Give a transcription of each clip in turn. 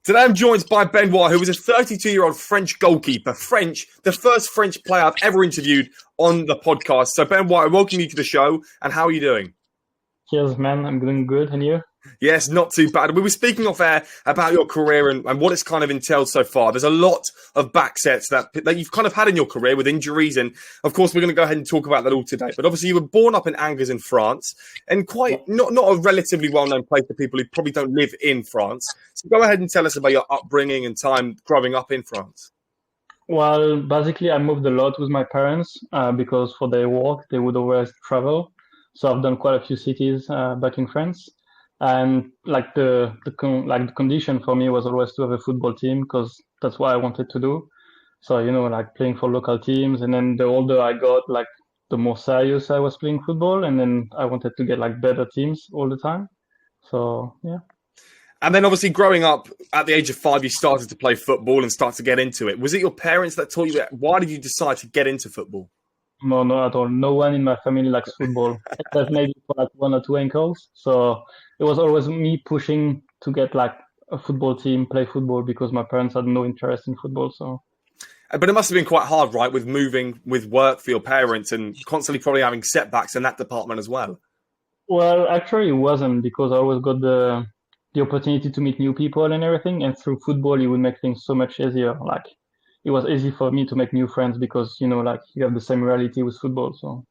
Today I'm joined by Benoit, who is a 32-year-old French goalkeeper. The first French player I've ever interviewed on the podcast. So Benoit, I welcome you to the show. And how are you doing? Cheers, man. I'm doing good. And you? Yes, not too bad. We were speaking off air about your career and what it's kind of entailed so far. There's a lot of backsets that you've kind of had in your career with injuries. And of course, we're going to go ahead and talk about that all today. But obviously, you were born up in Angers in France and not a relatively well-known place for people who probably don't live in France. So go ahead and tell us about your upbringing and time growing up in France. Well, basically, I moved a lot with my parents because for their work, they would always travel. So I've done quite a few cities back in France. And like the condition for me was always to have a football team because that's what I wanted to do. So, like playing for local teams. And then the older I got, like the more serious I was playing football. And then I wanted to get like better teams all the time. So, yeah. And then obviously growing up at the age of 5, you started to play football and start to get into it. Was it your parents that taught you that? Why did you decide to get into football? No, not at all. No one in my family likes football, except maybe for like 1 or 2 ankles. So it was always me pushing to get like a football team, play football, because my parents had no interest in football. So, but it must have been quite hard, right, with moving with work for your parents and constantly probably having setbacks in that department as well. Well, actually, it wasn't because I always got the opportunity to meet new people and everything, and through football, it would make things so much easier. Like, it was easy for me to make new friends because, like you have the same reality with football. So,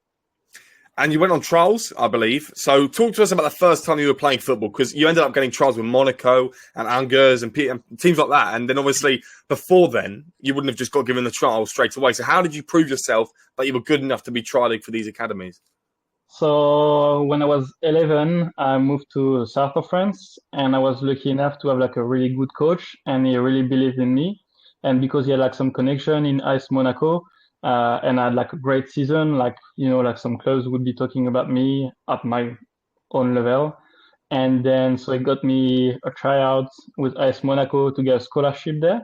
and you went on trials, I believe. So talk to us about the first time you were playing football, because you ended up getting trials with Monaco and Angers and teams like that. And then obviously before then, you wouldn't have just got given the trial straight away. So how did you prove yourself that you were good enough to be trialing for these academies? So when I was 11, I moved to the south of France, and I was lucky enough to have like a really good coach, and he really believed in me. And because he had like some connection in AS Monaco, and I had like a great season, like some clubs would be talking about me at my own level. And then so he got me a tryout with AS Monaco to get a scholarship there.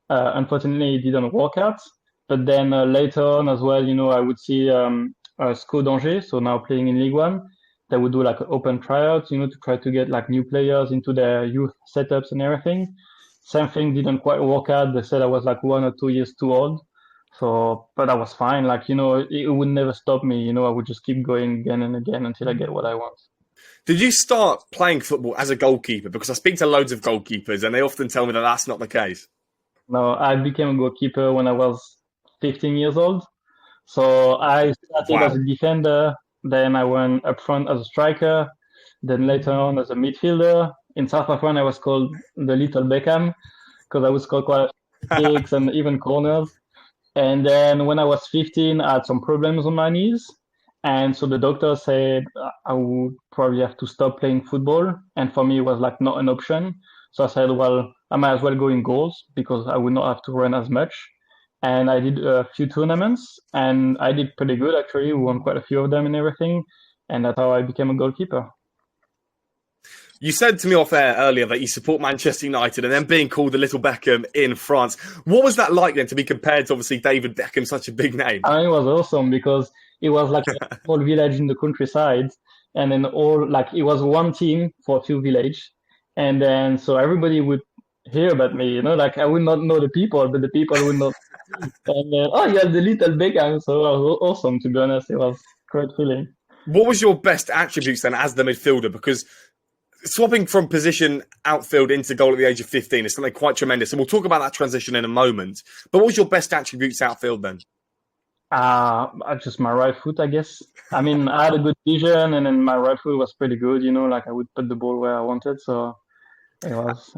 Unfortunately, it didn't work out. But then later on as well, I would see SCO d'Angers, so now playing in Ligue 1. They would do like open tryouts, to try to get like new players into their youth setups and everything. Same thing didn't quite work out. They said I was like 1 or 2 years too old. So, but I was fine. Like, it would never stop me. I would just keep going again and again until I get what I want. Did you start playing football as a goalkeeper? Because I speak to loads of goalkeepers and they often tell me that that's not the case. No, I became a goalkeeper when I was 15 years old. So I started as a defender. Then I went up front as a striker. Then later on as a midfielder. In South Africa, I was called the Little Beckham because I would score quite kicks and even corners. And then when I was 15, I had some problems on my knees. And so the doctor said I would probably have to stop playing football. And for me, it was like not an option. So I said, well, I might as well go in goals because I would not have to run as much. And I did a few tournaments and I did pretty good, actually. We won quite a few of them and everything. And that's how I became a goalkeeper. You said to me off air earlier that you support Manchester United and then being called the Little Beckham in France. What was that like then to be compared to obviously David Beckham, such a big name? I mean, it was awesome because it was like a small village in the countryside. And then it was one team for 2 villages. And then so everybody would hear about me, like I would not know the people, but the people would not. And you have the Little Beckham. So it was awesome, to be honest. It was a great feeling. What was your best attributes then as the midfielder? Because swapping from position outfield into goal at the age of 15 is something quite tremendous. And we'll talk about that transition in a moment. But what was your best attributes outfield then? Just my right foot, I guess. I mean, I had a good vision and then my right foot was pretty good, like I would put the ball where I wanted. So it was.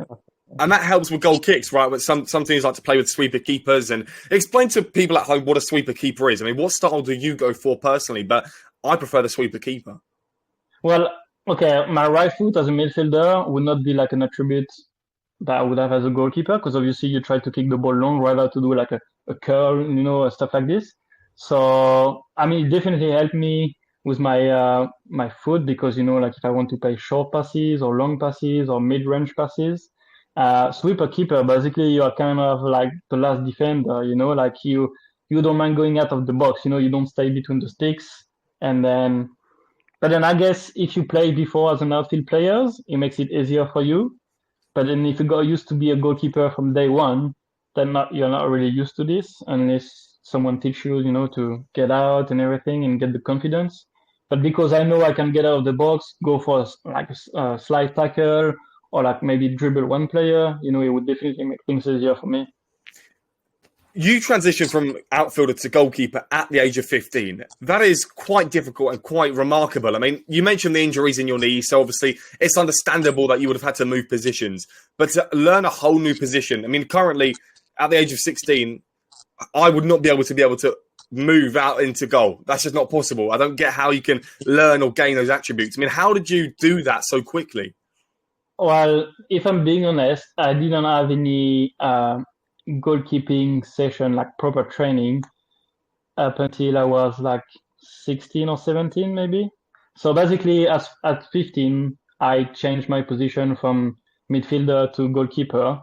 And that helps with goal kicks, right? But some teams like to play with sweeper keepers. And explain to people at home what a sweeper keeper is. I mean, what style do you go for personally? But I prefer the sweeper keeper. Well, okay, my right foot as a midfielder would not be like an attribute that I would have as a goalkeeper because obviously you try to kick the ball long rather to do like a curl, stuff like this. So, I mean, it definitely helped me with my foot because, like if I want to play short passes or long passes or mid-range passes, sweeper keeper, basically you are kind of like the last defender, like you don't mind going out of the box, you don't stay between the sticks. But then I guess if you play before as an outfield player, it makes it easier for you. But then if you got used to be a goalkeeper from day one, then you're not really used to this unless someone teach you, to get out and everything and get the confidence. But because I know I can get out of the box, go for like a slide tackle or like maybe dribble one player, it would definitely make things easier for me. You transitioned from outfielder to goalkeeper at the age of 15. That is quite difficult and quite remarkable. I mean, you mentioned the injuries in your knee, so obviously it's understandable that you would have had to move positions. But to learn a whole new position, I mean, currently at the age of 16, I would not be able to move out into goal. That's just not possible. I don't get how you can learn or gain those attributes. I mean, how did you do that so quickly? Well, if I'm being honest, I didn't have any goalkeeping session, like proper training, up until I was like 16 or 17, maybe. So basically, at 15, I changed my position from midfielder to goalkeeper.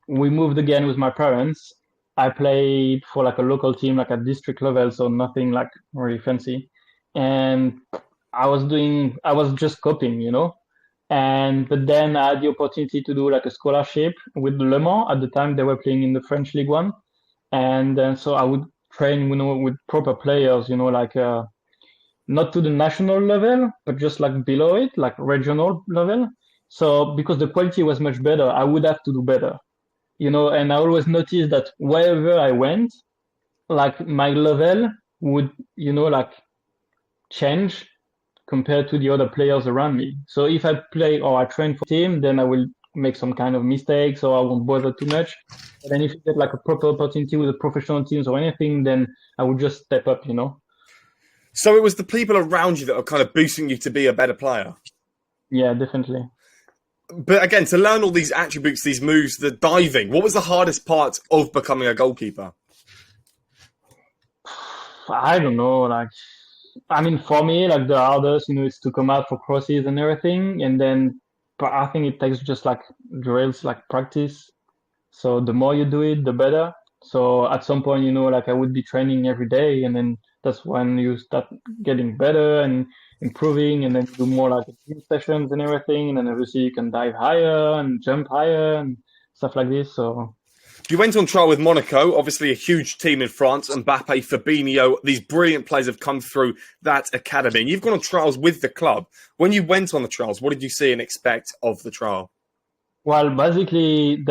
We moved again with my parents. I played for like a local team, like at district level, so nothing like really fancy. And I was just coping, but then I had the opportunity to do like a scholarship with Le Mans. At the time, they were playing in the French League One. And then so I would train, with proper players, like not to the national level, but just like below it, like regional level. So because the quality was much better, I would have to do better, and I always noticed that wherever I went, like my level would, like change compared to the other players around me. So if I play or I train for a team, then I will make some kind of mistakes or I won't bother too much. But then if you get like a proper opportunity with the professional teams or anything, then I would just step up, So it was the people around you that are kind of boosting you to be a better player? Yeah, definitely. But again, to learn all these attributes, these moves, the diving, what was the hardest part of becoming a goalkeeper? I don't know, like, I mean, for me, like the hardest, is to come out for crosses and everything. And then, but I think it takes just like drills, like practice. So the more you do it, the better. So at some point, like I would be training every day, and then that's when you start getting better and improving, and then do more like team sessions and everything. And then obviously you can dive higher and jump higher and stuff like this. So you went on trial with Monaco, obviously a huge team in France. Mbappe, Fabinho, these brilliant players have come through that academy. And you've gone on trials with the club. When you went on the trials, what did you see and expect of the trial? Well, basically,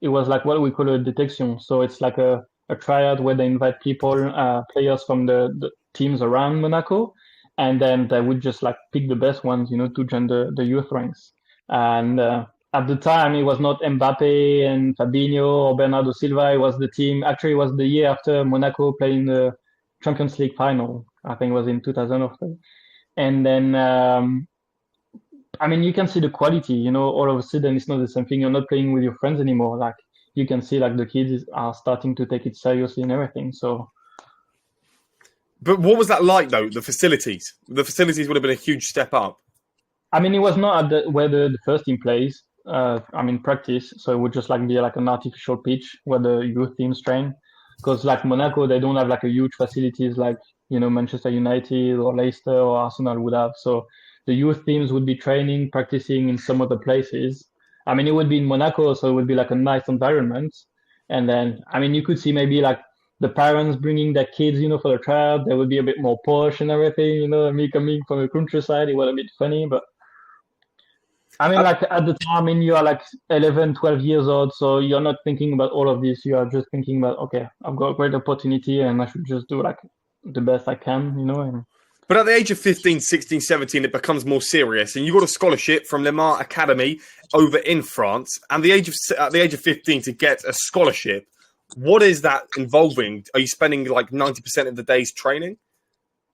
it was like what we call a detection. So it's like a tryout where they invite players from the teams around Monaco. And then they would just like pick the best ones, to join the youth ranks. And at the time, it was not Mbappe and Fabinho or Bernardo Silva. It was the team. Actually, it was the year after Monaco playing the Champions League final. I think it was in 2003. And then, I mean, you can see the quality, all of a sudden it's not the same thing. You're not playing with your friends anymore. Like you can see like the kids are starting to take it seriously and everything. So. But what was that like though? The facilities would have been a huge step up. I mean, it was not at where the first team plays. Practice. So it would just like be like an artificial pitch where the youth teams train. Because like Monaco, they don't have like a huge facilities like, Manchester United or Leicester or Arsenal would have. So the youth teams would be training, practicing in some other places. I mean, it would be in Monaco, so it would be like a nice environment. And then, I mean, you could see maybe like the parents bringing their kids, for the tryout. They would be a bit more posh and everything, me coming from the countryside, it was a bit funny, but I mean, like at the time, you are like 11, 12 years old, so you're not thinking about all of this. You are just thinking about, okay, I've got a great opportunity and I should just do like the best I can, And... But at the age of 15, 16, 17, it becomes more serious. And you got a scholarship from Le Mans Academy over in France. And at the age of 15 to get a scholarship, what is that involving? Are you spending like 90% of the day's training?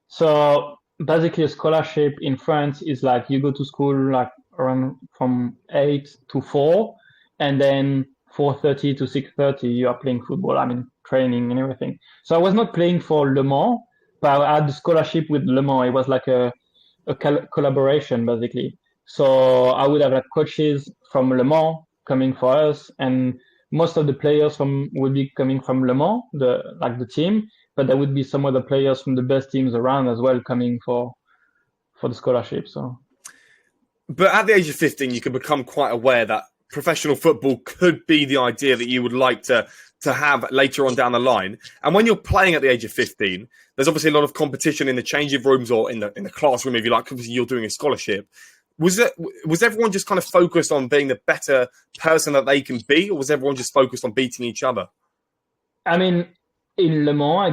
So basically a scholarship in France is like you go to school like around from 8 to 4, and then 4:30 to 6:30 you are playing football. I mean, training and everything. So I was not playing for Le Mans, but I had the scholarship with Le Mans. It was like a collaboration basically. So I would have like coaches from Le Mans coming for us, and most of the players would be coming from Le Mans, the team, but there would be some other players from the best teams around as well coming for the scholarship. So. But at the age of 15, you can become quite aware that professional football could be the idea that you would like to have later on down the line. And when you're playing at the age of 15, there's obviously a lot of competition in the changing rooms or in the classroom, if you like, because you're doing a scholarship. Was everyone just kind of focused on being the better person that they can be, or was everyone just focused on beating each other? I mean, in Le Mans,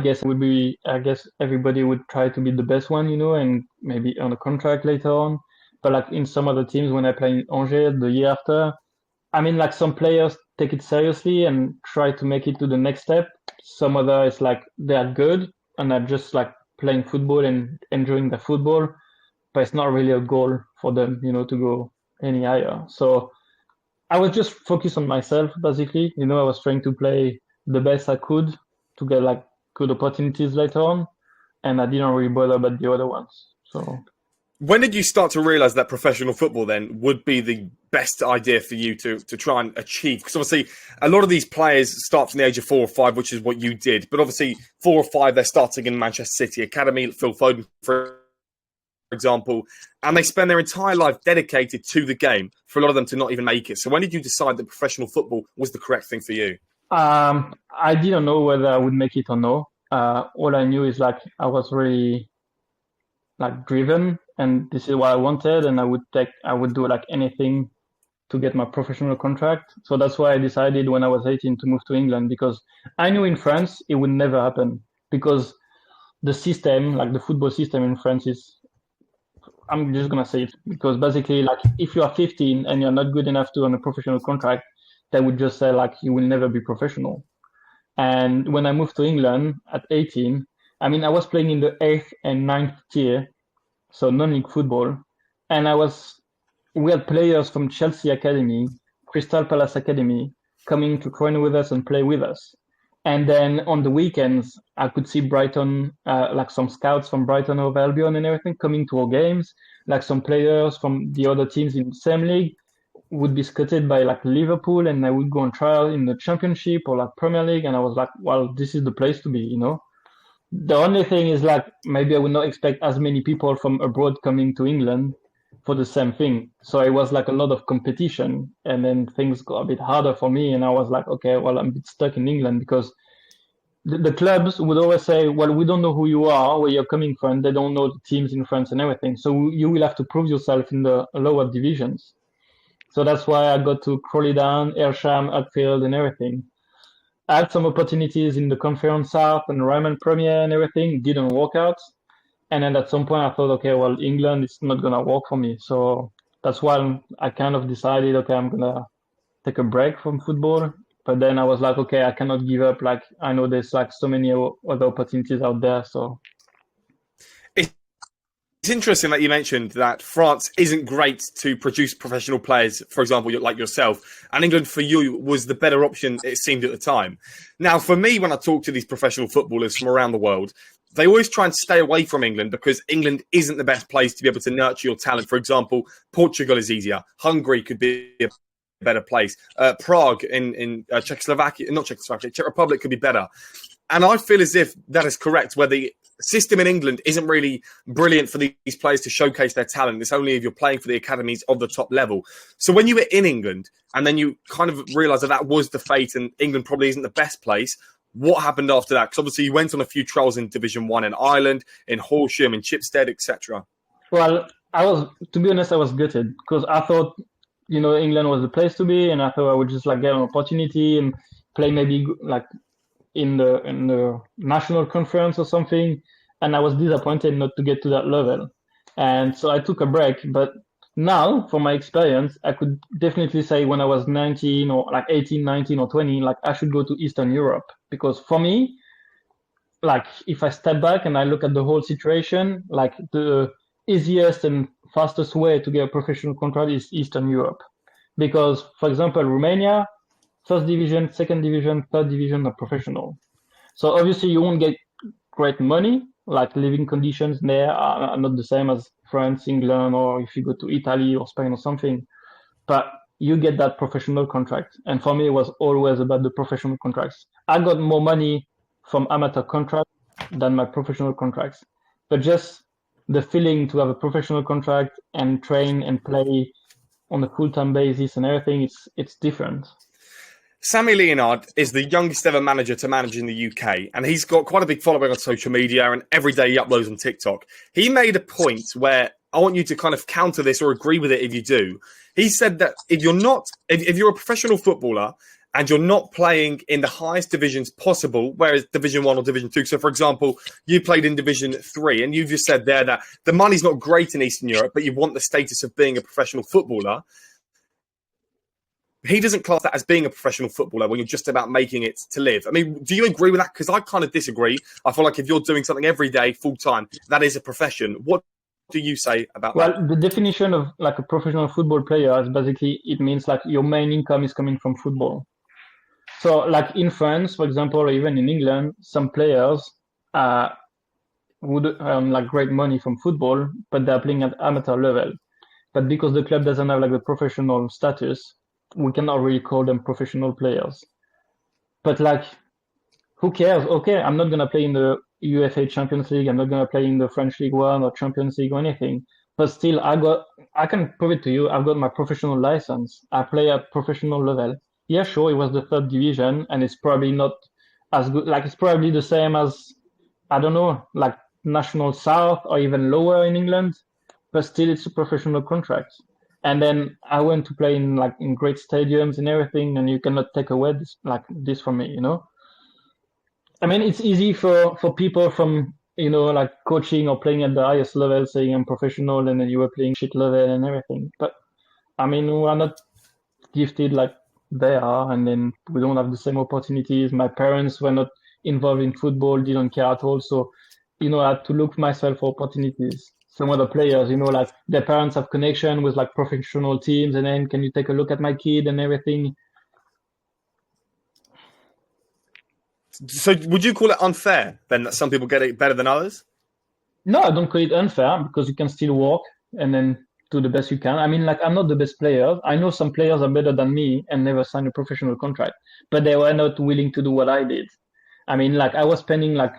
I guess everybody would try to be the best one, and maybe earn a contract later on. But like in some other teams, when I play in Angers the year after, I mean, like some players take it seriously and try to make it to the next step. Some others, like they are good and are just like playing football and enjoying the football, but it's not really a goal for them, to go any higher. So I was just focused on myself, basically. I was trying to play the best I could to get like good opportunities later on, and I didn't really bother about the other ones. So when did you start to realise that professional football then would be the best idea for you to try and achieve? Because obviously a lot of these players start from the age of 4 or 5, which is what you did. But obviously 4 or 5, they're starting in Manchester City Academy, Phil Foden, for example, and they spend their entire life dedicated to the game for a lot of them to not even make it. So when did you decide that professional football was the correct thing for you? I didn't know whether I would make it or no. All I knew is like I was really like driven, and this is what I wanted, and I would do like anything to get my professional contract. So that's why I decided when I was 18 to move to England, because I knew in France it would never happen, because the system, like the football system in France is, I'm just gonna say it, because basically like if you are 15 and you're not good enough to earn a professional contract, they would just say like you will never be professional. And when I moved to England at 18, I mean, I was playing in the 8th and 9th tier, so non-league football. And we had players from Chelsea Academy, Crystal Palace Academy, coming to train with us and play with us. And then on the weekends, I could see Brighton, like some scouts from Brighton or Albion and everything coming to our games, like some players from the other teams in the same league would be scouted by like Liverpool, and I would go on trial in the Championship or like Premier League, and I was like, well, this is the place to be, The only thing is like maybe I would not expect as many people from abroad coming to England for the same thing. So it was like a lot of competition, and then things got a bit harder for me, and I was like, okay, well, I'm a bit stuck in England because the clubs would always say, well, we don't know who you are, where you're coming from. They don't know the teams in France and everything. So you will have to prove yourself in the lower divisions. So that's why I got to Crawley Down, Ayrsham, Hatfield, and everything. I had some opportunities in the Conference South and Ryman Premier and everything. Didn't work out. And then at some point I thought, okay, well, England is not going to work for me. So that's why I kind of decided, okay, I'm going to take a break from football. But then I was like, okay, I cannot give up. Like, I know there's like so many other opportunities out there. So it's interesting that you mentioned that France isn't great to produce professional players, for example, like yourself, and England for you was the better option, it seemed at the time. Now, for me, when I talk to these professional footballers from around the world, they always try and stay away from England because England isn't the best place to be able to nurture your talent. For example, Portugal is easier. Hungary could be a better place. Prague in Czechoslovakia, not Czechoslovakia, Czech Republic could be better. And I feel as if that is correct, where the system in England isn't really brilliant for these players to showcase their talent. It's only if you're playing for the academies of the top level. So when you were in England and then you kind of realised that was the fate and England probably isn't the best place, what happened after that? Because obviously you went on a few trials in Division 1 in Ireland, in Horsham, in Chipstead, etc. Well, to be honest, I was gutted because I thought, England was the place to be, and I thought I would just like get an opportunity and play maybe like in the national conference or something, and I was disappointed not to get to that level, and so I took a break. But now, from my experience, I could definitely say when I was 19 or like 18, 19 or 20, like I should go to Eastern Europe, because for me, like if I step back and I look at the whole situation, like the easiest and fastest way to get a professional contract is Eastern Europe, because for example, Romania, first division, second division, third division are professional. So obviously you won't get great money, like living conditions there are not the same as France, England, or if you go to Italy or Spain or something, but you get that professional contract. And for me, it was always about the professional contracts. I got more money from amateur contracts than my professional contracts. But just the feeling to have a professional contract and train and play on a full-time basis and everything, it's different. Sammy Leonard is the youngest ever manager to manage in the UK, and he's got quite a big following on social media, and every day he uploads on TikTok. He made a point where I want you to kind of counter this or agree with it if you do. He said that if you're a professional footballer and you're not playing in the highest divisions possible, whereas Division 1 or Division 2, so for example, you played in Division 3, and you just said there that the money's not great in Eastern Europe, but you want the status of being a professional footballer. He doesn't class that as being a professional footballer when you're just about making it to live. I mean, do you agree with that? Because I kind of disagree. I feel like if you're doing something every day, full time, that is a profession. What do you say about that? Well, the definition of like a professional football player is basically, it means like your main income is coming from football. So like in France, for example, or even in England, some players would earn like great money from football, but they're playing at amateur level. But because the club doesn't have like the professional status, we cannot really call them professional players. But like, who cares? Okay, I'm not gonna play in the UEFA Champions League. I'm not gonna play in the French League One or Champions League or anything. But still, I can prove it to you. I've got my professional license. I play at professional level. Yeah, sure, it was the third division, and it's probably not as good. Like, it's probably the same as, I don't know, like National South or even lower in England. But still, it's a professional contract. And then I went to play in great stadiums and everything, and you cannot take away this from me, you know? I mean, it's easy for people from, you know, like coaching or playing at the highest level, saying I'm professional, and then you were playing shit level and everything. But I mean, we are not gifted like they are, and then we don't have the same opportunities. My parents were not involved in football, didn't care at all. So, you know, I had to look myself for opportunities. Some other players, you know, like their parents have connection with like professional teams, and then can you take a look at my kid and everything? So would you call it unfair then that some people get it better than others? No, I don't call it unfair, because you can still work and then do the best you can. I mean, like, I'm not the best player. I know some players are better than me and never signed a professional contract, but they were not willing to do what I did. I mean, like, I was spending like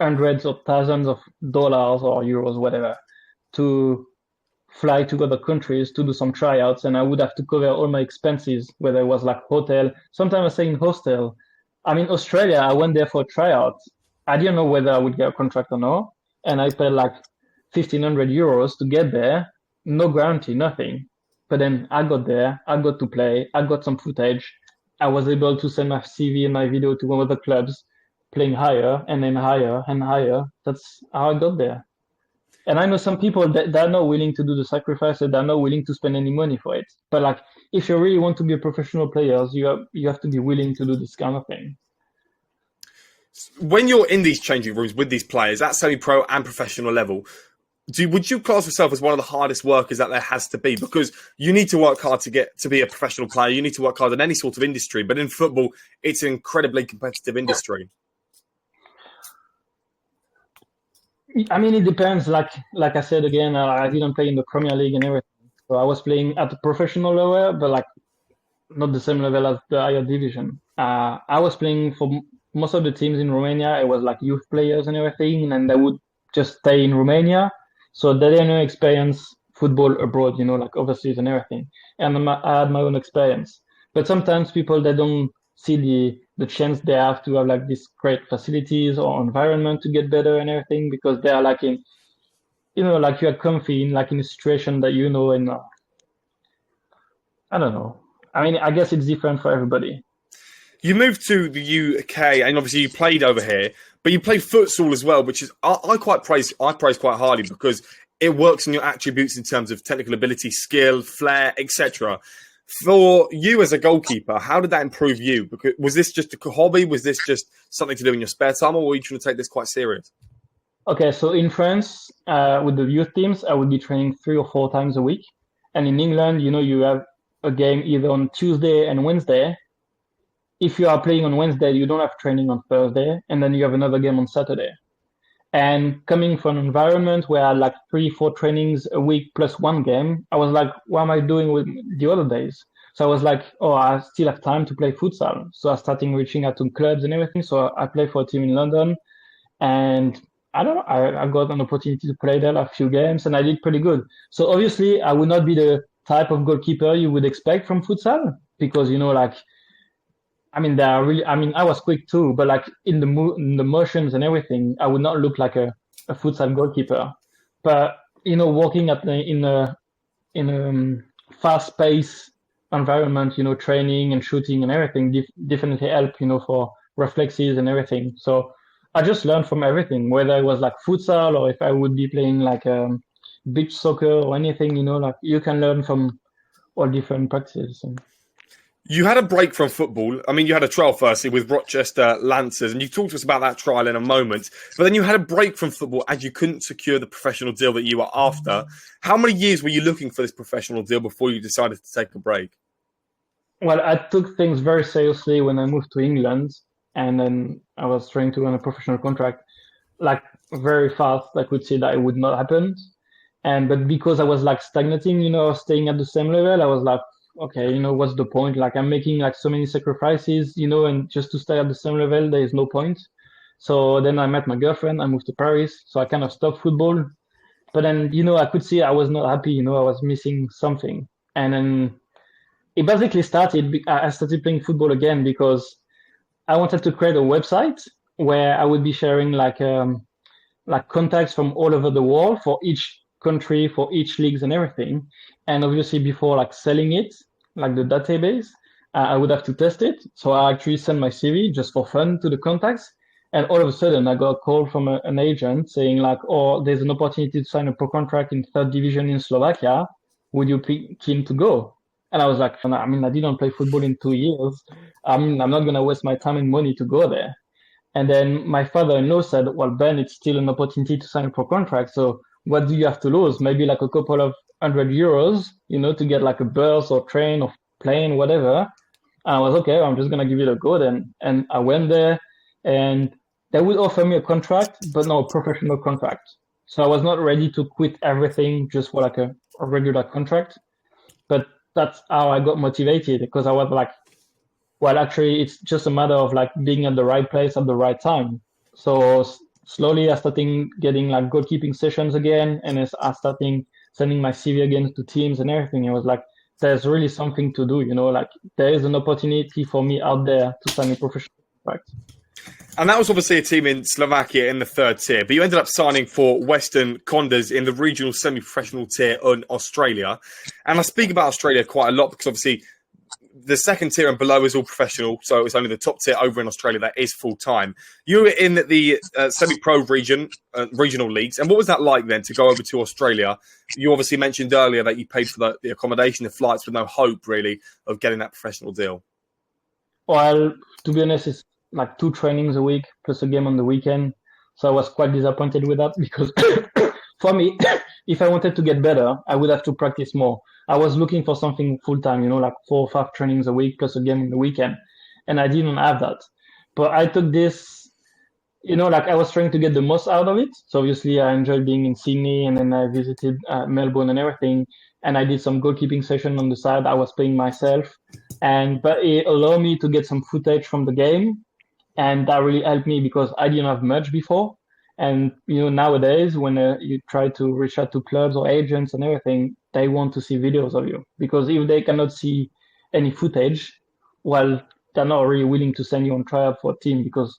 hundreds of thousands of dollars or euros, whatever, to fly to other countries to do some tryouts, and I would have to cover all my expenses, whether it was like hotel. Sometimes I stay in hostel. I mean, Australia, I went there for tryouts. I didn't know whether I would get a contract or not, and I paid like 1,500 euros to get there. No guarantee, nothing. But then I got there, I got to play, I got some footage. I was able to send my CV and my video to one of the clubs, playing higher and then higher and higher. That's how I got there. And I know some people that are not willing to do the sacrifice, and they're not willing to spend any money for it. But like, if you really want to be a professional player, you have to be willing to do this kind of thing. When you're in these changing rooms with these players at semi-pro and professional level, would you class yourself as one of the hardest workers that there has to be? Because you need to work hard to be a professional player. You need to work hard in any sort of industry. But in football, it's an incredibly competitive industry. I mean, it depends. Like I said again, I didn't play in the Premier League and everything. So I was playing at the professional level, but like not the same level as the higher division. I was playing for most of the teams in Romania. It was like youth players and everything, and they would just stay in Romania. So they didn't experience football abroad, you know, like overseas and everything. And I had my own experience. But sometimes people, they don't see the chance they have to have like these great facilities or environment to get better and everything, because they are like in, you know, like you are comfy in a situation that you know, and I don't know. I mean, I guess it's different for everybody. You moved to the UK, and obviously you played over here, but you play futsal as well, which is I praise quite highly, because it works on your attributes in terms of technical ability, skill, flair, etc. For you as a goalkeeper, how did that improve you? Because was this just a hobby? Was this just something to do in your spare time, or were you trying to take this quite serious? Okay, so in France, with the youth teams, I would be training 3 or 4 times a week. And in England, you know, you have a game either on Tuesday and Wednesday. If you are playing on Wednesday, you don't have training on Thursday, and then you have another game on Saturday. And coming from an environment where I had like 3-4 trainings a week plus 1 game, I was like, what am I doing with the other days? So I was like, oh, I still have time to play futsal. So I started reaching out to clubs and everything. So I play for a team in London, and I don't know. I got an opportunity to play there a few games, and I did pretty good. So obviously, I would not be the type of goalkeeper you would expect from futsal because like I mean, they are really. I mean, I was quick too, but like in the motions and everything, I would not look like a futsal goalkeeper. But working in a fast-paced environment, training and shooting and everything definitely help, for reflexes and everything. So I just learned from everything, whether it was like futsal or if I would be playing like beach soccer or anything, like you can learn from all different practices. You had a break from football. I mean, you had a trial firstly with Rochester Lancers, and you talked to us about that trial in a moment. But then you had a break from football as you couldn't secure the professional deal that you were after. How many years were you looking for this professional deal before you decided to take a break? Well, I took things very seriously when I moved to England, and then I was trying to run a professional contract. Like very fast, I could see that it would not happen. But because I was like stagnating, staying at the same level, I was like, okay, what's the point? Like I'm making like so many sacrifices, and just to stay at the same level, there is no point. So then I met my girlfriend, I moved to Paris, so I kind of stopped football. But then, I could see I was not happy, I was missing something. And then it basically I started playing football again because I wanted to create a website where I would be sharing like contacts from all over the world for each country, for each leagues and everything. And obviously before like selling it, like the database, I would have to test it. So I actually sent my CV just for fun to the contacts. And all of a sudden I got a call from an agent saying like, oh, there's an opportunity to sign a pro contract in third division in Slovakia. Would you be keen to go? And I was like, I mean, I didn't play football in 2 years. I mean, I'm not going to waste my time and money to go there. And then my father-in-law said, well, Ben, it's still an opportunity to sign a pro contract. So what do you have to lose? Maybe like a couple of €100, to get like a bus or train or plane, whatever. And I was okay. I'm just going to give it a go then. And I went there and they would offer me a contract, but no professional contract. So I was not ready to quit everything just for like a regular contract. But that's how I got motivated because I was like, well, actually, it's just a matter of like being at the right place at the right time. So slowly I started getting like goalkeeping sessions again, and I started sending my CV again to teams and everything. It was like, there's really something to do, like there is an opportunity for me out there to sign a professional contract. And that was obviously a team in Slovakia in the third tier, but you ended up signing for Western Condors in the regional semi-professional tier in Australia. And I speak about Australia quite a lot because obviously the second tier and below is all professional, so it's only the top tier over in Australia that is full-time. You were in the semi-pro regional leagues, and what was that like then to go over to Australia? You obviously mentioned earlier that you paid for the accommodation, the flights, with no hope, really, of getting that professional deal. Well, to be honest, it's like 2 trainings a week plus a game on the weekend. So I was quite disappointed with that because for me, if I wanted to get better, I would have to practice more. I was looking for something full-time, like 4 or 5 trainings a week plus a game on the weekend. And I didn't have that. But I took this, like I was trying to get the most out of it. So obviously I enjoyed being in Sydney and then I visited Melbourne and everything. And I did some goalkeeping session on the side. I was playing myself. But it allowed me to get some footage from the game. And that really helped me because I didn't have much before. And, nowadays when you try to reach out to clubs or agents and everything, they want to see videos of you because if they cannot see any footage, well, they're not really willing to send you on trial for a team because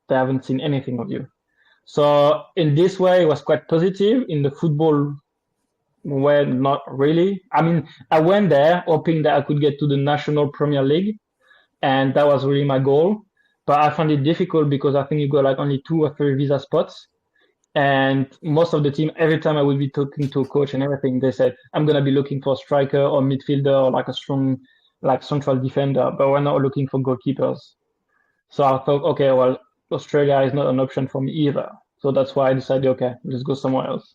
they haven't seen anything of you. So in this way, it was quite positive. In the football way, not really. I mean, I went there hoping that I could get to the National Premier League, and that was really my goal. But I found it difficult because I think you got like only 2 or 3 visa spots. And most of the team, every time I would be talking to a coach and everything, they said, I'm going to be looking for a striker or midfielder or like a strong, like central defender, but we're not looking for goalkeepers. So I thought, okay, well, Australia is not an option for me either. So that's why I decided, okay, let's go somewhere else.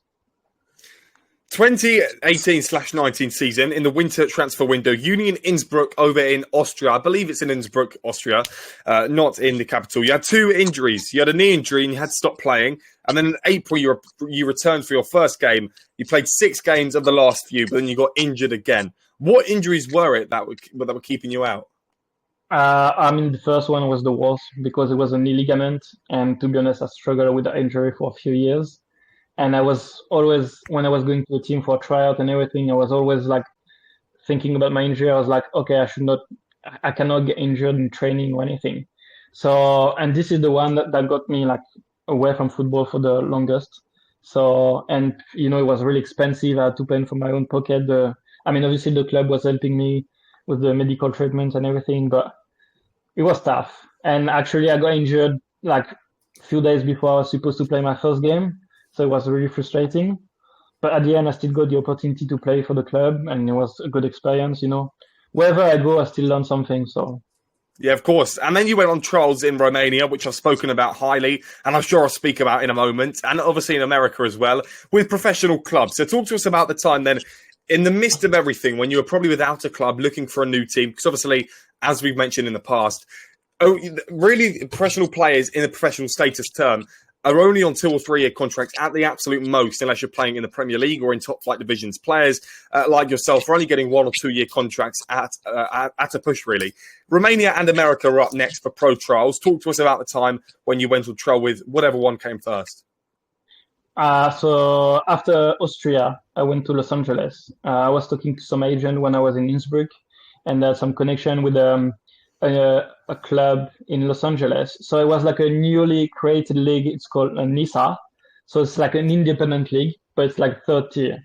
2018/19 season in the winter transfer window, Union Innsbruck over in Austria. I believe it's in Innsbruck, Austria, not in the capital. You had 2 injuries. You had a knee injury and you had to stop playing. And then in April, you returned for your first game. You played 6 games of the last few, but then you got injured again. What injuries were it that were keeping you out? I mean, the first one was the worst because it was a knee ligament, and to be honest, I struggled with the injury for a few years. And I was always, when I was going to a team for a tryout and everything, I was always like thinking about my injury. I was like, okay, I cannot get injured in training or anything. So, and this is the one that got me like away from football for the longest. So, and it was really expensive. I had to pay from my own pocket. I mean, obviously the club was helping me with the medical treatments and everything, but it was tough. And actually, I got injured like a few days before I was supposed to play my first game. So it was really frustrating. But at the end, I still got the opportunity to play for the club, and it was a good experience. Wherever I go, I still learn something. So Yeah, of course. And then you went on trials in Romania, which I've spoken about highly, and I'm sure I'll speak about in a moment, and obviously in America as well, with professional clubs. So talk to us about the time then, in the midst of everything, when you were probably without a club, looking for a new team, because obviously, as we've mentioned in the past, really professional players in a professional status term are only on 2 or 3 year contracts at the absolute most, unless you're playing in the Premier League or in top flight divisions. Players like yourself are only getting 1 or 2 year contracts at a push, really. Romania and America are up next for pro trials. Talk to us about the time when you went on trial with whatever one came first. So after Austria, I went to Los Angeles. I was talking to some agent when I was in Innsbruck, and some connection with a club in Los Angeles. So it was like a newly created league. It's called NISA. So it's like an independent league, but it's like third tier.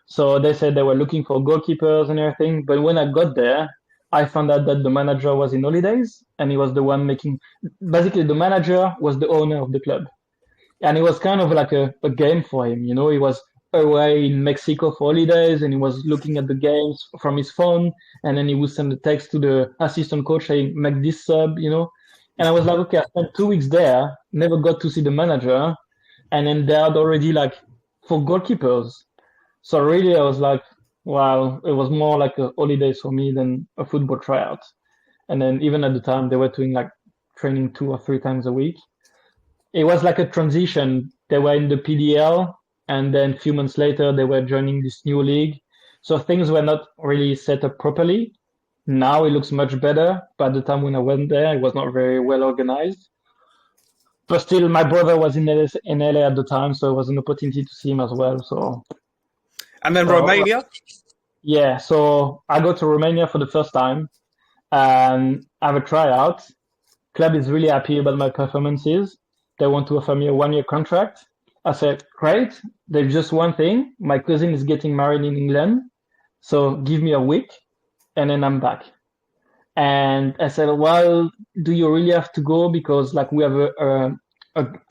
So they said they were looking for goalkeepers and everything. But when I got there, I found out that the manager was in holidays, and he was the one basically the manager was the owner of the club. And it was kind of like a game for him. He was away in Mexico for holidays, and he was looking at the games from his phone, and then he would send a text to the assistant coach saying, make this sub. And I was like, okay, I spent 2 weeks there, never got to see the manager, and then they had already like 4 goalkeepers. So really I was like, wow, it was more like a holidays for me than a football tryout. And then even at the time they were doing like training 2 or 3 times a week. It was like a transition. They were in the PDL, and then a few months later, they were joining this new league. So things were not really set up properly. Now it looks much better. But at the time when I went there, it was not very well organized. But still, my brother was in LA at the time, so it was an opportunity to see him as well. And then Romania? Yeah, so I go to Romania for the first time, and I have a tryout. Club is really happy about my performances. They want to offer me a 1-year contract. I said, great. There's just one thing. My cousin is getting married in England. So give me a week and then I'm back. And I said, well, do you really have to go? Because like we have a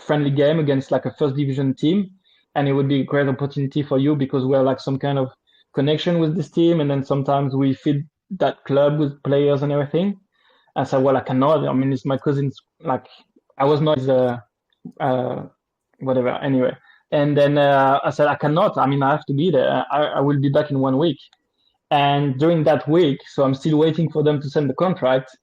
friendly game against like a first division team. And it would be a great opportunity for you because we have like some kind of connection with this team. And then sometimes we feed that club with players and everything. I said, well, I cannot. I mean, it's my cousin's, like, I was not whatever. Anyway. And then I said, I cannot. I mean, I have to be there. I will be back in 1 week. And during that week, so I'm still waiting for them to send the contract.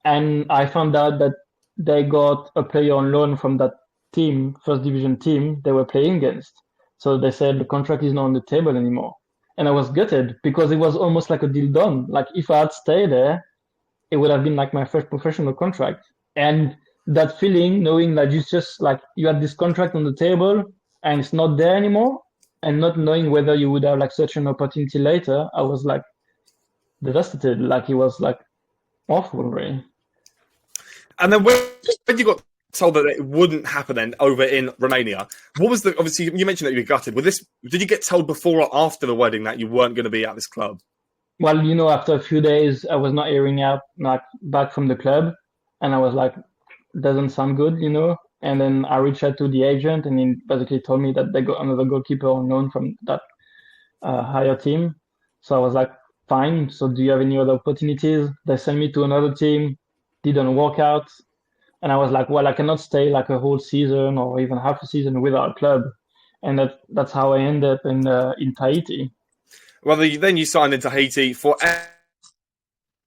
And I found out that they got a player on loan from that team, first division team they were playing against. So they said the contract is not on the table anymore. And I was gutted because it was almost like a deal done. Like if I had stayed there, it would have been like my first professional contract. And that feeling, knowing that you just like you had this contract on the table and it's not there anymore, and not knowing whether you would have like such an opportunity later, I was like devastated. Like it was like awful, really. And then when you got told that it wouldn't happen then over in Romania, what was obviously you mentioned that you were gutted. Did you get told before or after the wedding that you weren't going to be at this club? Well, after a few days, I was not hearing out like back from the club, and I was like, doesn't sound good. And then I reached out to the agent, and he basically told me that they got another goalkeeper on loan from that higher team. So I was like, fine. So do you have any other opportunities? They sent me to another team, didn't work out. And I was like, well, I cannot stay like a whole season or even half a season without a club. And that's how I ended up in Tahiti. Well, then you signed in Tahiti for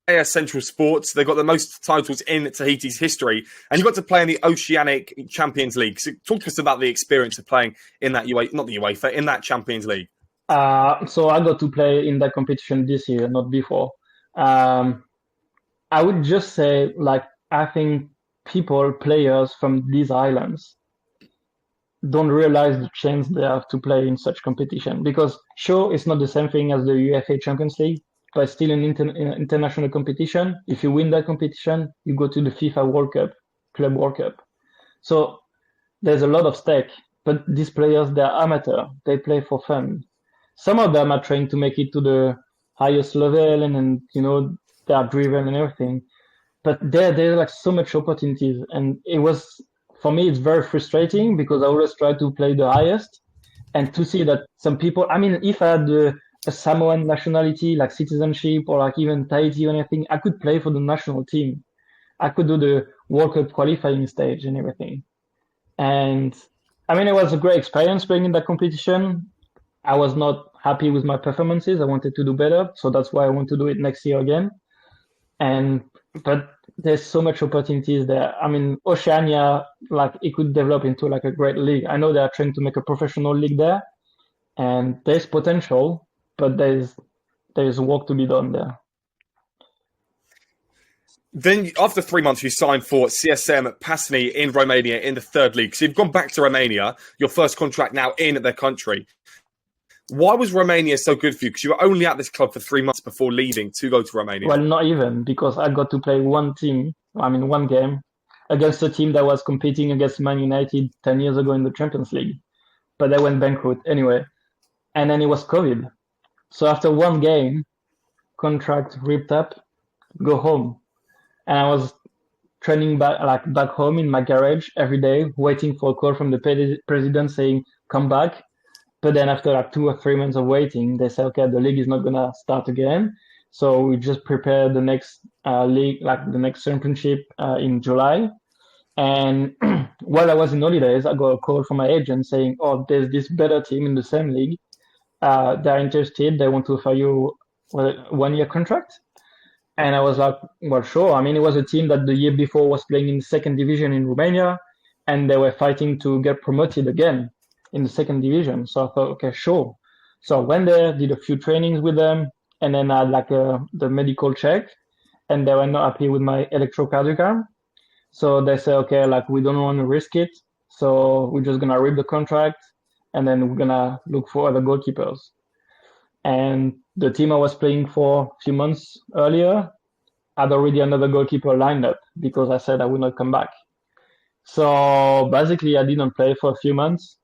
AS Central Sports. They've got the most titles in Tahiti's history. And you got to play in the Oceanic Champions League. So talk to us about the experience of playing in that in that Champions League. So I got to play in that competition this year, not before. I would just say, like, I think players from these islands don't realize the chance they have to play in such competition. Because sure, it's not the same thing as the UEFA Champions League, but it's still an international competition. If you win that competition, you go to the FIFA World Cup, Club World Cup. So there's a lot of stake. But these players, they're amateur. They play for fun. Some of them are trying to make it to the highest level, and they are driven and everything. But there's like so much opportunities, and for me, it's very frustrating because I always try to play the highest, and to see that some people. I mean, if I had a Samoan nationality, like citizenship, or like even Tahiti or anything, I could play for the national team. I could do the World Cup qualifying stage and everything. And I mean, it was a great experience playing in that competition. I was not happy with my performances. I wanted to do better, so that's why I want to do it next year again. But there's so much opportunities there. I mean, Oceania, like, it could develop into like a great league. I know they are trying to make a professional league there, and there's potential, but there's work to be done there. Then after 3 months, you signed for CSM Pașcani in Romania in the third league. So you've gone back to Romania, your first contract now in their country. Why was Romania so good for you? Because you were only at this club for 3 months before leaving to go to Romania. Well, not even, because I got to play one game against a team that was competing against Man United 10 years ago in the Champions League. But they went bankrupt anyway. And then it was COVID. So after one game, contract ripped up, go home. And I was training back home in my garage every day, waiting for a call from the president saying, come back. But then after like 2 or 3 months of waiting, they said, okay, the league is not going to start again. So we just prepared the next league, like the next championship in July. And while I was in holidays, I got a call from my agent saying, oh, there's this better team in the same league. They're interested. They want to offer you a 1-year contract. And I was like, well, sure. I mean, it was a team that the year before was playing in the second division in Romania, and they were fighting to get promoted again in the second division. So I thought, okay, sure. So I went there, did a few trainings with them, and then I had like the medical check, and they were not happy with my electrocardiogram. So they said, okay, like, we don't want to risk it. So we're just going to rip the contract, and then we're going to look for other goalkeepers. And the team I was playing for a few months earlier had already another goalkeeper lined up because I said I would not come back. So basically, I didn't play for a few months.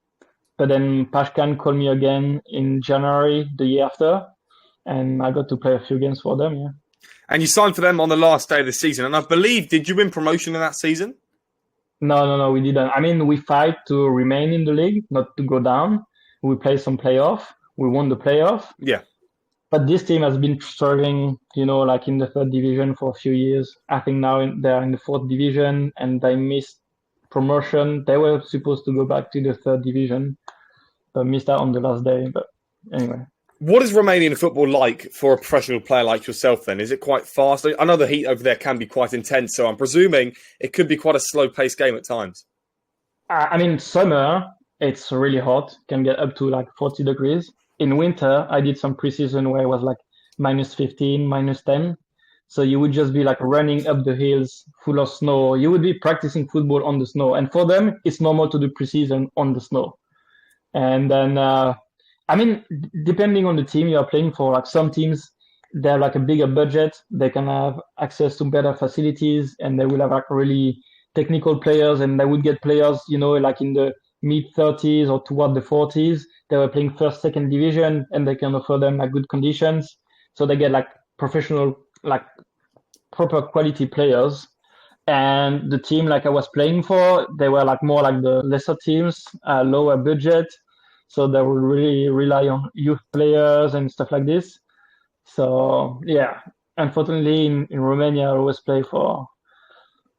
But then Pașcani called me again in January the year after, and I got to play a few games for them, yeah. And you signed for them on the last day of the season. And I believe, did you win promotion in that season? No, we didn't. I mean, we fight to remain in the league, not to go down. We played some playoff. We won the playoff. Yeah. But this team has been struggling, like in the third division for a few years. I think now they're in the fourth division, and they missed promotion. They were supposed to go back to the third division, but missed out on the last day. But anyway. What is Romanian football like for a professional player like yourself then? Is it quite fast? I know the heat over there can be quite intense, so I'm presuming it could be quite a slow-paced game at times. I mean, summer, it's really hot, can get up to like 40 degrees. In winter, I did some preseason where it was like minus 15, minus 10. So you would just be like running up the hills full of snow. You would be practicing football on the snow. And for them, it's normal to do preseason on the snow. And then, I mean, depending on the team you are playing for, like some teams, they have like a bigger budget. They can have access to better facilities, and they will have like really technical players, and they would get players, like in the mid-30s or toward the 40s. They were playing first, second division, and they can offer them like good conditions. So they get like professional, like proper quality players. And the team like I was playing for, they were like more like the lesser teams, lower budget. So they would really rely on youth players and stuff like this. So yeah, unfortunately in Romania, I always play for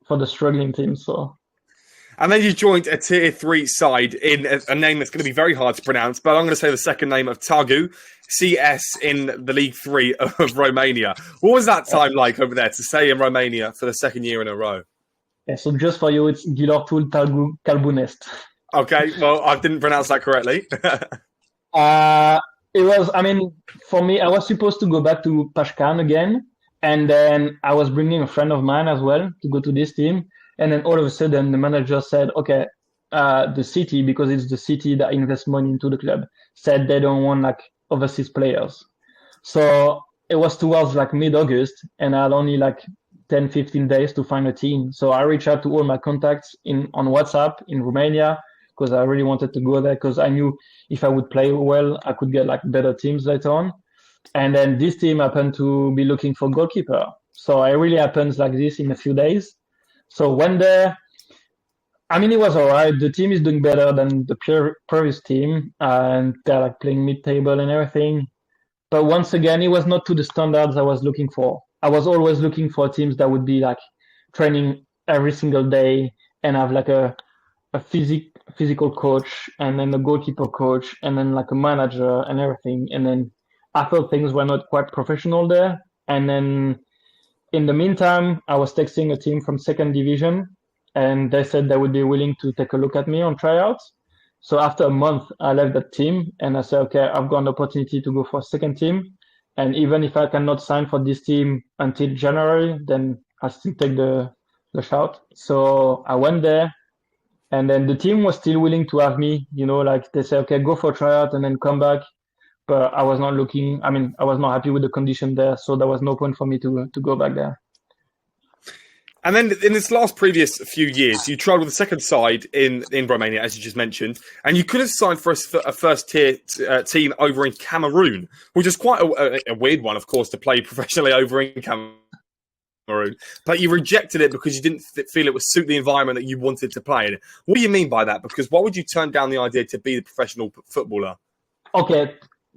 the struggling teams. So. And then you joined a Tier 3 side in a name that's going to be very hard to pronounce, but I'm going to say the second name of Targu, CS in the League 3 of Romania. What was that time like over there to stay in Romania for the second year in a row? Yeah, so just for you, it's Gilortul Targu Calbunest. Okay, well, I didn't pronounce that correctly. It was, I mean, for me, I was supposed to go back to Pașcani again, And then I was bringing a friend of mine as well to go to this team. And then all of a sudden, the manager said, okay, the city, because it's the city that invests money into the club, said they don't want like overseas players. So it was towards like mid-August, and I had only like 10, 15 days to find a team. So I reached out to all my contacts on WhatsApp in Romania because I really wanted to go there because I knew if I would play well, I could get like better teams later on. And then this team happened to be looking for goalkeeper. So it really happens like this in a few days. So when there, I mean, it was all right. The team is doing better than the previous team, and they're like playing mid-table and everything. But once again, it was not to the standards I was looking for. I was always looking for teams that would be like training every single day and have like a physical coach and then a goalkeeper coach and then like a manager and everything. And then I thought things were not quite professional there. And then in the meantime, I was texting a team from second division and they said they would be willing to take a look at me on tryouts. So after a month, I left that team and I said, okay, I've got an opportunity to go for a second team. And even if I cannot sign for this team until January, then I still take the shout. So I went there and then the team was still willing to have me, like they said, okay, go for a tryout and then come back. But I was not I was not happy with the condition there. So there was no point for me to go back there. And then in this previous few years, you tried with the second side in Romania, as you just mentioned, and you could have signed for a first-tier team over in Cameroon, which is quite a weird one, of course, to play professionally over in Cameroon. But you rejected it because you didn't feel it would suit the environment that you wanted to play in. What do you mean by that? Because why would you turn down the idea to be the professional footballer? Okay,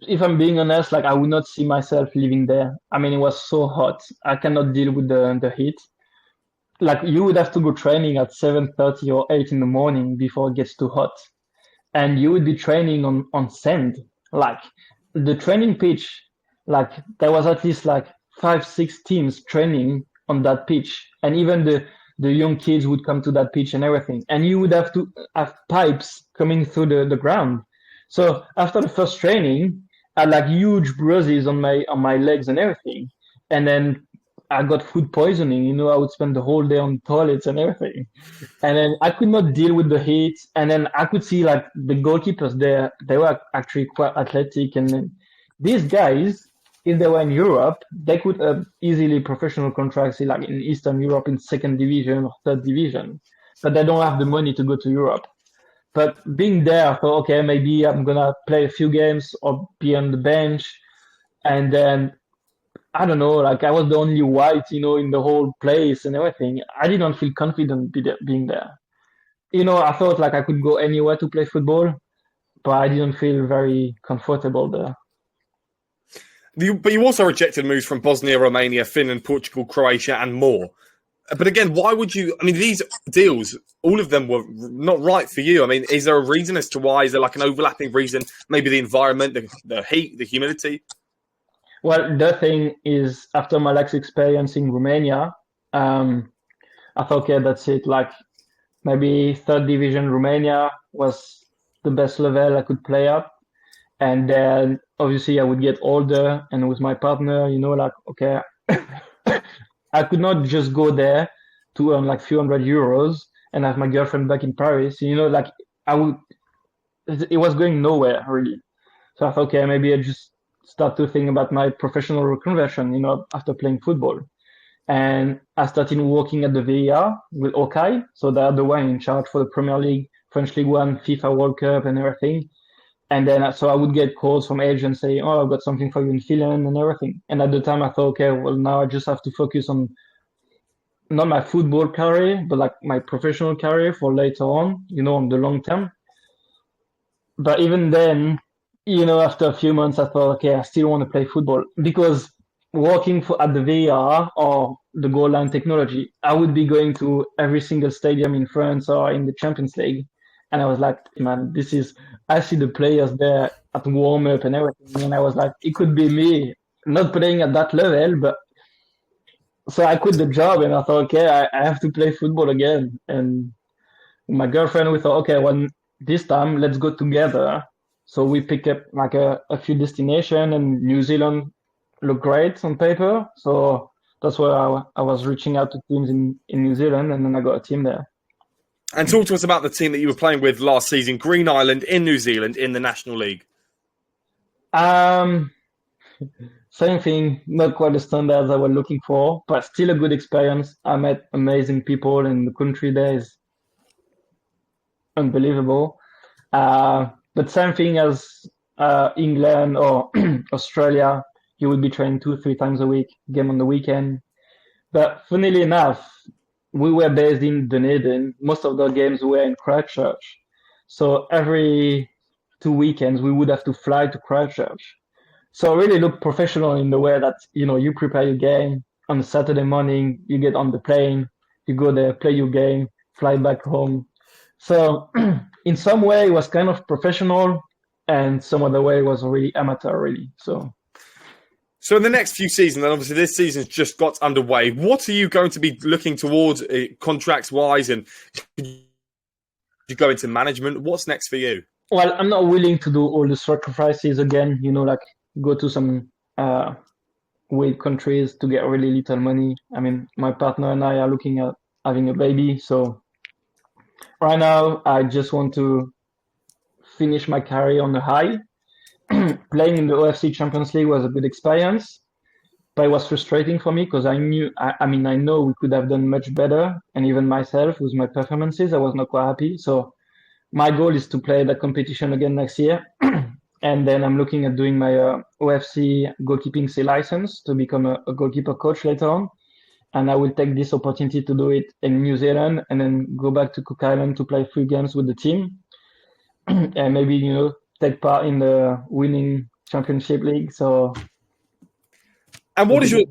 if I'm being honest, like I would not see myself living there. I mean, it was so hot. I cannot deal with the heat. Like you would have to go training at 7:30 or 8 in the morning before it gets too hot. And you would be training on sand. Like the training pitch, like there was at least like 5, 6 teams training on that pitch. And even the young kids would come to that pitch and everything. And you would have to have pipes coming through the ground. So after the first training, I had like huge bruises on my legs and everything. And then I got food poisoning. I would spend the whole day on toilets and everything. And then I could not deal with the heat. And then I could see like the goalkeepers there, they were actually quite athletic. And then these guys, if they were in Europe, they could have easily professional contracts like in Eastern Europe in second division or third division. But they don't have the money to go to Europe. But being there, I thought, okay, maybe I'm going to play a few games or be on the bench. And then I don't know, like I was the only white, in the whole place and everything. I didn't feel confident being there. I thought like I could go anywhere to play football, but I didn't feel very comfortable there. But you also rejected moves from Bosnia, Romania, Finland, Portugal, Croatia, and more. But again, why would you? I mean, these deals, all of them were not right for you. I mean, is there a reason as to why? Is there like an overlapping reason? Maybe the environment, the heat, the humidity? Well, the thing is, after my last experience in Romania, I thought, okay, that's it. Like maybe third division Romania was the best level I could play at. And then obviously I would get older and with my partner, like, okay, I could not just go there to earn like few €100 and have my girlfriend back in Paris. Like it was going nowhere really. So I thought, okay, maybe I just start to think about my professional reconversion, after playing football. And I started working at the VAR with Okay. So they're the one in charge for the Premier League, French League One, FIFA World Cup and everything. And then, so I would get calls from agents saying, oh, I've got something for you in Finland and everything. And at the time I thought, okay, well, now I just have to focus on not my football career, but like my professional career for later on, on the long term. But even then, after a few months, I thought, okay, I still want to play football because working at the VAR or the goal line technology, I would be going to every single stadium in France or in the Champions League. And I was like, man, I see the players there at warm up and everything. And I was like, it could be me, not playing at that level, but so I quit the job and I thought, okay, I have to play football again. And my girlfriend, we thought, okay, well, this time let's go together. So we pick up like a few destinations and New Zealand looked great on paper. So that's where I was reaching out to teams in New Zealand, and then I got a team there. And talk to us about the team that you were playing with last season, Green Island in New Zealand in the National League. Same thing, not quite the standards I was looking for, but still a good experience. I met amazing people, and the country there is unbelievable. But same thing as England or Australia, you would be training 2-3 times a week, game on the weekend. But funnily enough, we were based in Dunedin. Most of the games were in Christchurch. So every 2 weekends, we would have to fly to Christchurch. So really look professional in the way that, you prepare your game on a Saturday morning, you get on the plane, you go there, play your game, fly back home. So in some way it was kind of professional, and some other way it was really amateur, really. So in the next few seasons, and obviously this season's just got underway, what are you going to be looking towards contracts-wise, and you go into management? What's next for you? Well, I'm not willing to do all the sacrifices again, like go to some weird countries to get really little money. I mean, my partner and I are looking at having a baby. So right now, I just want to finish my career on a high. Playing in the OFC Champions League was a good experience, but it was frustrating for me because I know we could have done much better. And even myself, with my performances, I was not quite happy. So my goal is to play that competition again next year. And then I'm looking at doing my OFC goalkeeping C license to become a goalkeeper coach later on. And I will take this opportunity to do it in New Zealand and then go back to Cook Island to play 3 games with the team. And maybe, take part in the winning championship league. So, and what is your,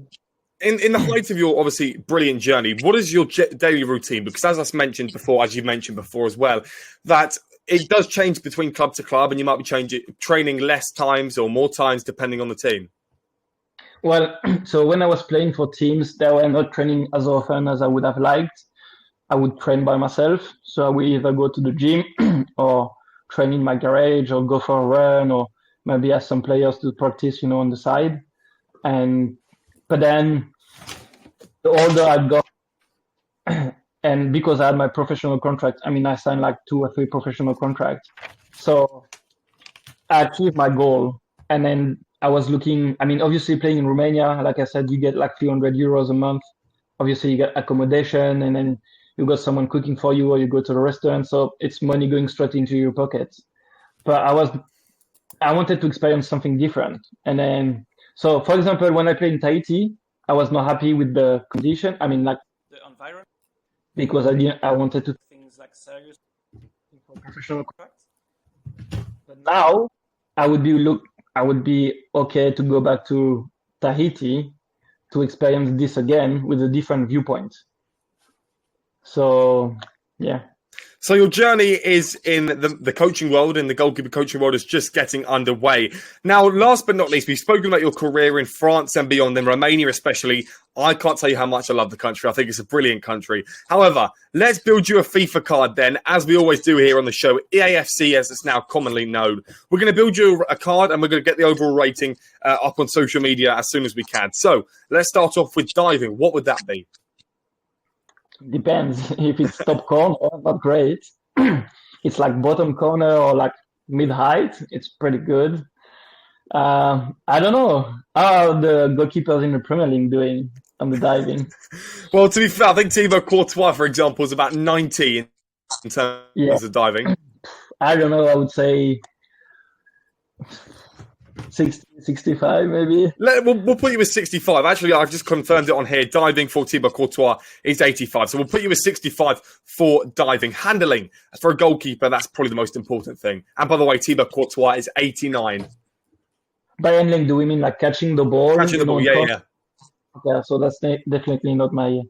in the height of your obviously brilliant journey, what is your daily routine? Because as you've mentioned before as well, that it does change between club to club, and you might be training less times or more times depending on the team. Well, so when I was playing for teams, they were not training as often as I would have liked. I would train by myself. So I would either go to the gym or train in my garage or go for a run, or maybe ask some players to practice, on the side. But then the older I got, and because I had my professional contract, I signed like 2 or 3 professional contracts. So I achieved my goal. And then I was looking, obviously playing in Romania, like I said, you get like 300 euros a month. Obviously you get accommodation, and then you got someone cooking for you, or you go to the restaurant. So it's money going straight into your pockets. But I wanted to experience something different. And then, so for example, when I played in Tahiti, I was not happy with the condition. The environment, because I wanted to do things like serious for professional contracts. But now I would be okay to go back to Tahiti to experience this again with a different viewpoint. So, yeah. So your journey is in the coaching world, and the goalkeeper coaching world is just getting underway. Now, last but not least, we've spoken about your career in France and beyond, in Romania especially. I can't tell you how much I love the country. I think it's a brilliant country. However, let's build you a FIFA card then, as we always do here on the show, EAFC as it's now commonly known. We're going to build you a card, and we're going to get the overall rating up on social media as soon as we can. So let's start off with diving. What would that be? Depends. If it's top corner, not great. It's like bottom corner or like mid-height, it's pretty good. I don't know. How are the goalkeepers in the Premier League doing on the diving? Well, to be fair, I think Thibaut Courtois, for example, is about 90 in terms of diving. I don't know. I would say 60, 65 maybe. We'll put you with 65. Actually, I've just confirmed it on here. Diving for Thibaut Courtois is 85. So we'll put you with 65 for diving. Handling for a goalkeeper, that's probably the most important thing. And by the way, Thibaut Courtois is 89. By handling, do we mean like catching the ball? Catching the ball, yeah. Yeah, so that's definitely not my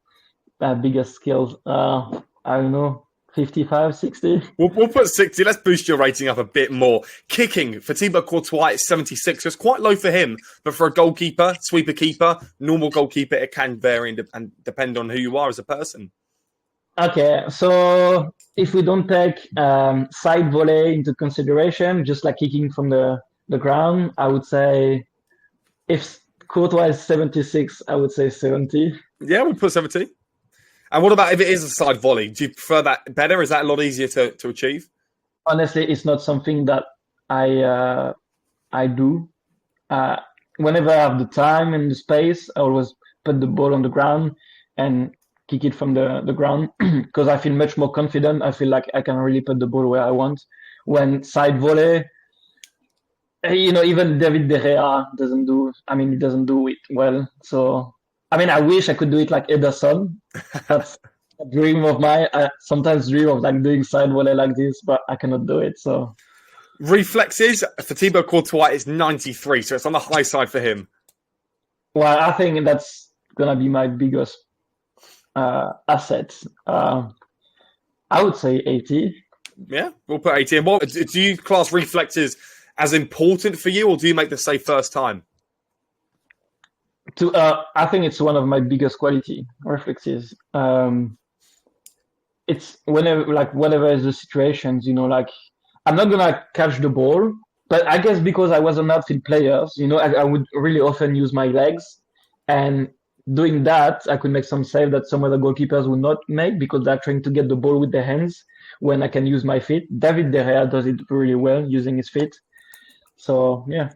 biggest skills. I don't know. 55, 60. We'll put 60. Let's boost your rating up a bit more. Kicking for Thibaut Courtois is 76. So it's quite low for him. But for a goalkeeper, sweeper keeper, normal goalkeeper, it can vary and depend on who you are as a person. Okay, so if we don't take side volley into consideration, just like kicking from the ground, I would say if Courtois is 76. I would say 70. Yeah, we'll put 70. And what about if it is a side volley? Do you prefer that better? Is that a lot easier to achieve? Honestly, it's not something that I do. Whenever I have the time and the space, I always put the ball on the ground and kick it from the ground because I feel much more confident. I feel like I can really put the ball where I want. When side volley, even David De Gea he doesn't do it well. So, I wish I could do it like Ederson. That's a dream of mine. I sometimes dream of like doing side volley like this, but I cannot do it. So. Reflexes for Thibaut Courtois is 93, so it's on the high side for him. Well, I think that's gonna be my biggest asset. I would say 80. Yeah, we'll put 80. And what do you class reflexes as important for you, or do you make the save first time? I think it's one of my biggest quality reflexes. It's whenever is the situations, I'm not gonna catch the ball, but I guess because I was an outfield player, I would really often use my legs, and doing that, I could make some save that some other goalkeepers would not make because they're trying to get the ball with their hands when I can use my feet. David De Gea does it really well using his feet. So, yeah.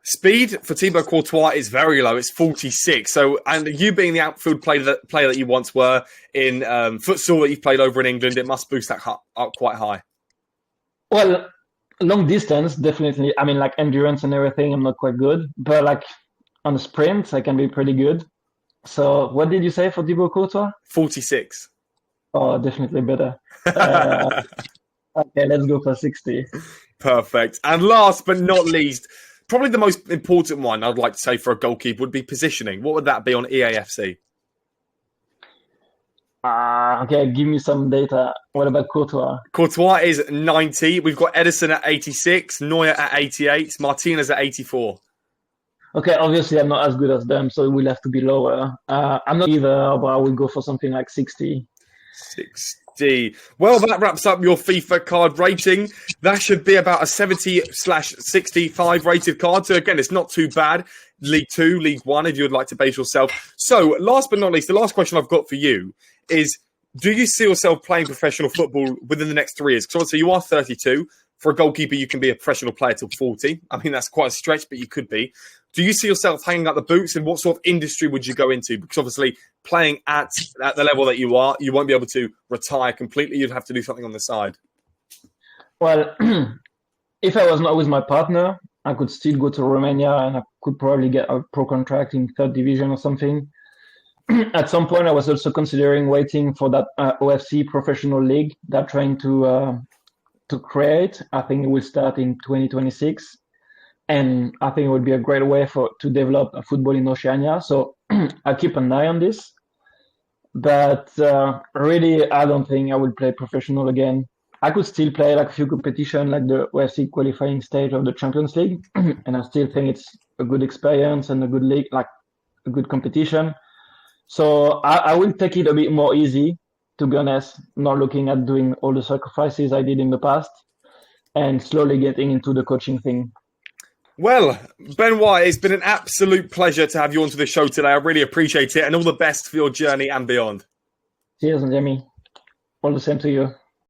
Speed for Thibaut Courtois is very low. It's 46. So, and you being the outfield player that you once were in futsal that you've played over in England, it must boost that up quite high. Well, long distance, definitely. Like endurance and everything, I'm not quite good. But like on the sprint, I can be pretty good. So what did you say for Thibaut Courtois? 46. Oh, definitely better. Okay, let's go for 60. Perfect. And last but not least, probably the most important one I'd like to say for a goalkeeper would be positioning. What would that be on EAFC? Okay, give me some data. What about Courtois? Courtois is 90. We've got Edison at 86, Neuer at 88, Martinez at 84. Okay, obviously I'm not as good as them, so it will have to be lower. I'm not either, but I will go for something like 60. 60. Well, that wraps up your FIFA card rating. That should be about a 70/65 rated card. So again, it's not too bad. League 2, League 1, if you would like to base yourself. So last but not least, the last question I've got for you is, do you see yourself playing professional football within the next 3 years? Because obviously you are 32. For a goalkeeper, you can be a professional player till 40. That's quite a stretch, but you could be. Do you see yourself hanging up the boots, and what sort of industry would you go into? Because obviously playing at the level that you are, you won't be able to retire completely. You'd have to do something on the side. Well, if I was not with my partner, I could still go to Romania and I could probably get a pro contract in 3rd division or something. At some point, I was also considering waiting for that OFC professional league they're trying to create. I think it will start in 2026. And I think it would be a great way to develop football in Oceania. So I'll keep an eye on this. But really, I don't think I will play professional again. I could still play like a few competitions, like the OFC qualifying stage of the Champions League. And I still think it's a good experience and a good league, like a good competition. So I will take it a bit more easy, to be honest, not looking at doing all the sacrifices I did in the past and slowly getting into the coaching thing. Well, Benoit, it's been an absolute pleasure to have you onto the show today. I really appreciate it, and all the best for your journey and beyond. Cheers, Jamie. All the same to you.